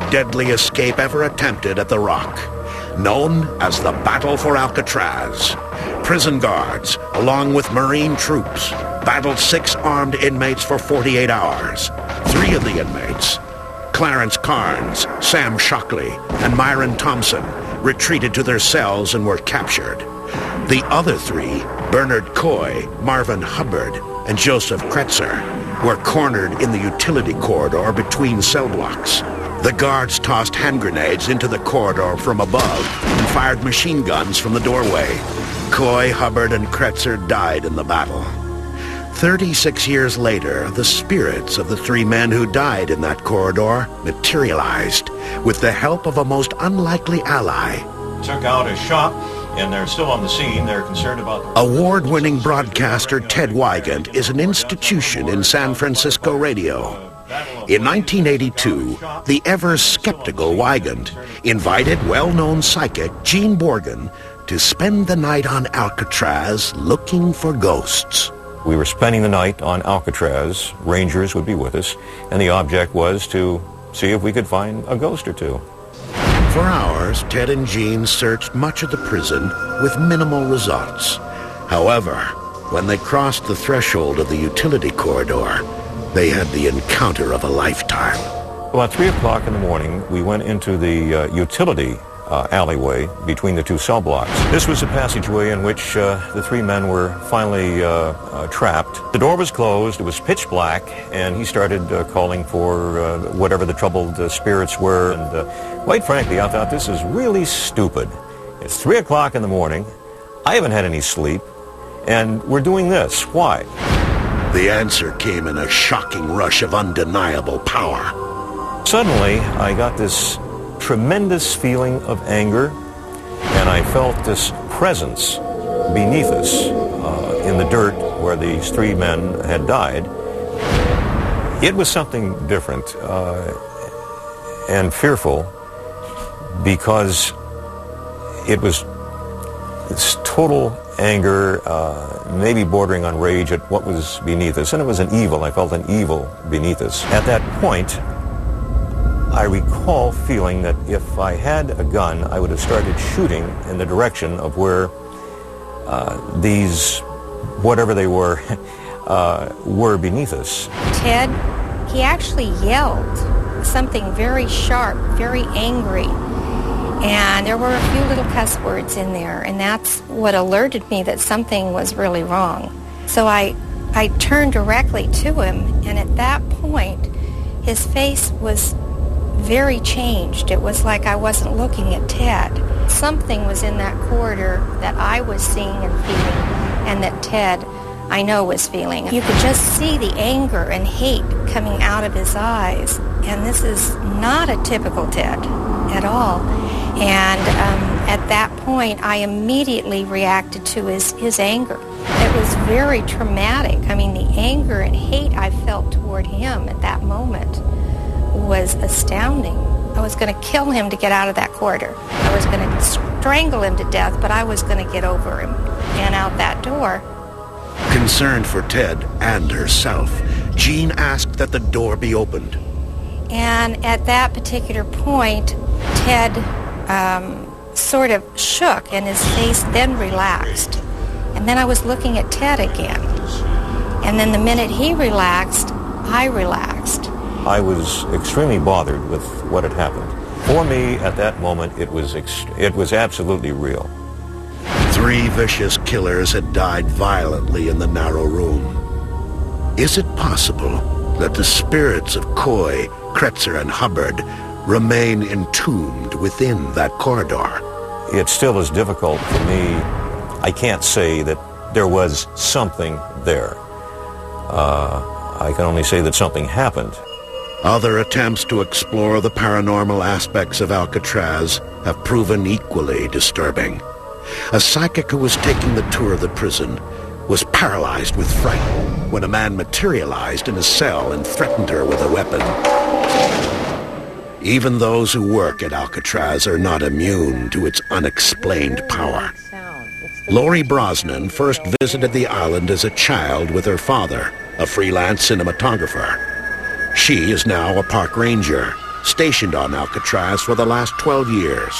deadly escape ever attempted at the Rock, known as the Battle for Alcatraz. Prison guards, along with Marine troops, battled 6 armed inmates for 48 hours. 3 of the inmates, Clarence Carnes, Sam Shockley, and Myron Thompson, retreated to their cells and were captured. The other 3, Bernard Coy, Marvin Hubbard, and Joseph Kretzer, were cornered in the utility corridor between cell blocks. The guards tossed hand grenades into the corridor from above and fired machine guns from the doorway. Coy, Hubbard, and Kretzer died in the battle. 36 years later, the spirits of the 3 men who died in that corridor materialized with the help of a most unlikely ally. Took out a shop, and they're still on the scene. They're concerned about... Award-winning broadcaster Ted Wygant is an institution in San Francisco radio. In 1982, the ever-skeptical Wygant invited well-known psychic Gene Borgen to spend the night on Alcatraz looking for ghosts. We were spending the night on Alcatraz. Rangers would be with us, and the object was to see if we could find a ghost or 2. For hours, Ted and Gene searched much of the prison with minimal results. However, when they crossed the threshold of the utility corridor, they had the encounter of a lifetime. About 3 o'clock in the morning, we went into the utility alleyway between the 2 cell blocks. This was the passageway in which the 3 men were finally trapped. The door was closed, it was pitch black, and he started calling for whatever the troubled spirits were. And quite frankly, I thought, this is really stupid. It's 3 o'clock in the morning, I haven't had any sleep, and we're doing this. Why? The answer came in a shocking rush of undeniable power. Suddenly, I got this tremendous feeling of anger, and I felt this presence beneath us in the dirt where these 3 men had died. It was something different and fearful, because it was this total anger, maybe bordering on rage at what was beneath us, and it was an evil. I felt an evil beneath us. At that point, I recall feeling that if I had a gun, I would have started shooting in the direction of where these, whatever they were beneath us. Ted, he actually yelled something very sharp, very angry, and there were a few little cuss words in there, and that's what alerted me that something was really wrong. So I turned directly to him, and at that point, his face was very changed. It was like I wasn't looking at Ted. Something was in that corridor that I was seeing and feeling, and that Ted, I know, was feeling. You could just see the anger and hate coming out of his eyes, and this is not a typical Ted at all. And at that point, I immediately reacted to his anger. It was very traumatic. I mean, the anger and hate I felt toward him at that moment was astounding. I was going to kill him to get out of that corridor. I was going to strangle him to death, but I was going to get over him and out that door. Concerned for Ted and herself, Jean asked that the door be opened. And at that particular point, Ted sort of shook, and his face then relaxed. And then I was looking at Ted again. And then the minute he relaxed, I relaxed. I was extremely bothered with what had happened. For me, at that moment, it was absolutely real. 3 vicious killers had died violently in the narrow room. Is it possible that the spirits of Coy, Kretzer, and Hubbard remain entombed within that corridor? It still is difficult for me. I can't say that there was something there. I can only say that something happened. Other attempts to explore the paranormal aspects of Alcatraz have proven equally disturbing. A psychic who was taking the tour of the prison was paralyzed with fright when a man materialized in a cell and threatened her with a weapon. Even those who work at Alcatraz are not immune to its unexplained power. Lori Brosnan first visited the island as a child with her father, a freelance cinematographer. She is now a park ranger stationed on Alcatraz for the last 12 years.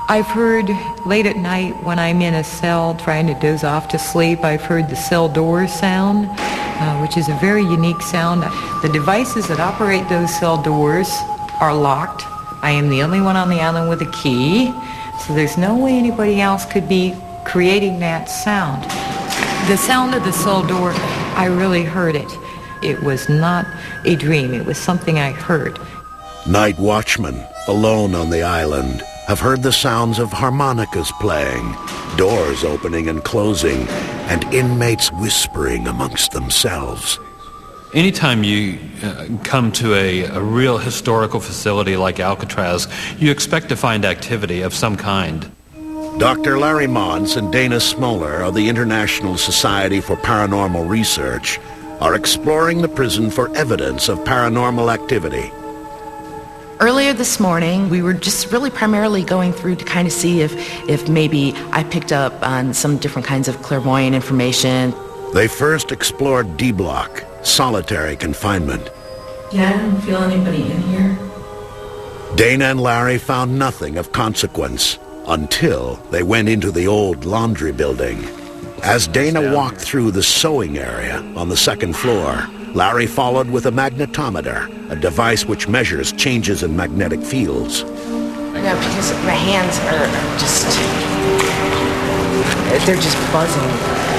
I've heard late at night when I'm in a cell trying to doze off to sleep, I've heard the cell doors sound, which is a very unique sound. The devices that operate those cell doors are locked. I am the only one on the island with a key, so there's no way anybody else could be creating that sound. The sound of the cell door, I really heard it. It was not a dream, it was something I heard. Night watchmen, alone on the island, have heard the sounds of harmonicas playing, doors opening and closing, and inmates whispering amongst themselves. Anytime you come to a real historical facility like Alcatraz, you expect to find activity of some kind. Dr. Larry Mons and Dana Smoller of the International Society for Paranormal Research are exploring the prison for evidence of paranormal activity. Earlier this morning, we were just really primarily going through to kind of see if maybe I picked up on some different kinds of clairvoyant information. They first explored D Block, solitary confinement. Yeah, I don't feel anybody in here. Dana and Larry found nothing of consequence until they went into the old laundry building. As Dana walked through the sewing area on the second floor, Larry followed with a magnetometer, a device which measures changes in magnetic fields. Yeah, because my hands are they're just buzzing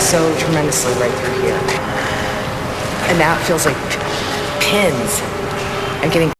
so tremendously right through here. And now it feels like pins. I'm getting